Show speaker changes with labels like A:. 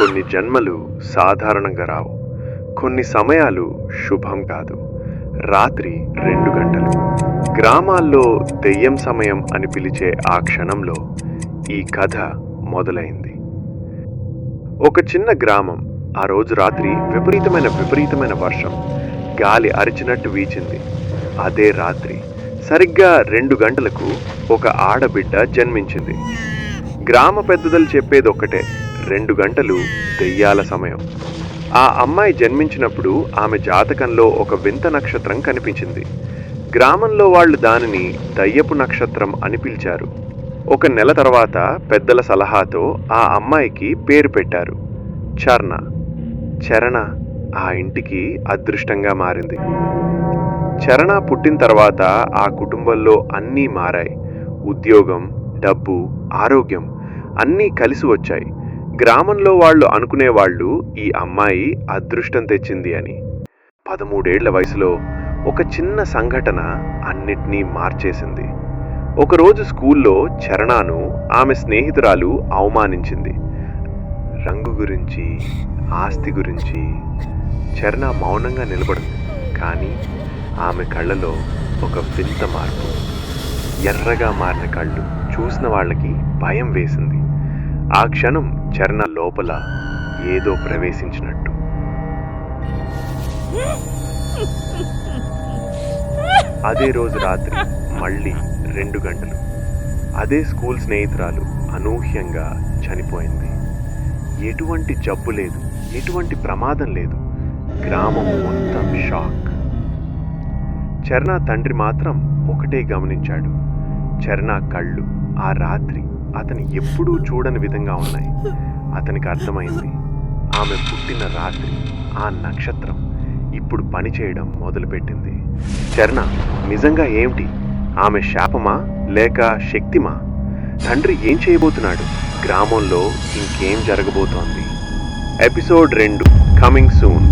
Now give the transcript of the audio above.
A: కొన్ని జన్మలు సాధారణంగా రావు. కొన్ని సమయాలు శుభం కాదు. రాత్రి 2 గంటలు. గ్రామాల్లో దెయ్యం సమయం అని పిలిచే ఆ క్షణంలో ఈ కథ మొదలైంది. ఒక చిన్న గ్రామం. ఆ రోజు రాత్రి విపరీతమైన వర్షం. గాలి అరిచినట్టు వీచింది. అదే రాత్రి సరిగ్గా 2 గంటలకు ఒక ఆడబిడ్డ జన్మించింది. గ్రామ పెద్దలు చెప్పేది ఒక్కటే, 2 గంటలు దెయ్యాల సమయం. ఆ అమ్మాయి జన్మించినప్పుడు ఆమె జాతకంలో ఒక వింత నక్షత్రం కనిపించింది. గ్రామంలో వాళ్ళు దానిని దయ్యపు నక్షత్రం అని పిలిచారు. 1 నెల తర్వాత పెద్దల సలహాతో ఆ అమ్మాయికి పేరు పెట్టారు, చర్ణ. చరణ ఆ ఇంటికి అదృష్టంగా మారింది. చరణ పుట్టిన తర్వాత ఆ కుటుంబంలో అన్నీ మారాయి. ఉద్యోగం, డబ్బు, ఆరోగ్యం అన్నీ కలిసి వచ్చాయి. గ్రామంలో వాళ్ళు అనుకునేవాళ్ళు ఈ అమ్మాయి అదృష్టం తెచ్చింది అని. 13 ఏళ్ల వయసులో ఒక చిన్న సంఘటన అన్నిటినీ మార్చేసింది. ఒకరోజు స్కూల్లో చరణను ఆమె స్నేహితురాలు అవమానించింది. రంగు గురించి, ఆస్తి గురించి. చరణ మౌనంగా నిలబడింది. కానీ ఆమె కళ్ళలో ఒక వింత మార్పు. ఎర్రగా మారిన కళ్ళు చూసిన వాళ్ళకి భయం వేసింది. ఆ క్షణం చరణ లోపల ఏదో ప్రవేశించినట్టు. అదే రోజు రాత్రి మళ్ళీ 2 గంటలు. అదే స్కూల్ స్నేహితురాలు అనూహ్యంగా చనిపోయింది. ఎటువంటి జబ్బు లేదు, ఎటువంటి ప్రమాదం లేదు. గ్రామం మొత్తం షాక్. చరణ తండ్రి మాత్రం ఒకటే గమనించాడు, చరణ కళ్ళు ఆ రాత్రి అతని ఎప్పుడూ చూడని విధంగా ఉన్నాయి. అతనికి అర్థమైంది, ఆమె పుట్టిన రాత్రి ఆ నక్షత్రం ఇప్పుడు పనిచేయడం మొదలుపెట్టింది. చరణ నిజంగా ఏమిటి? ఆమె శాపమా లేక శక్తిమా? తండ్రి ఏం చేయబోతున్నాడు? గ్రామంలో ఇంకేం జరగబోతోంది? Episode 2 coming soon.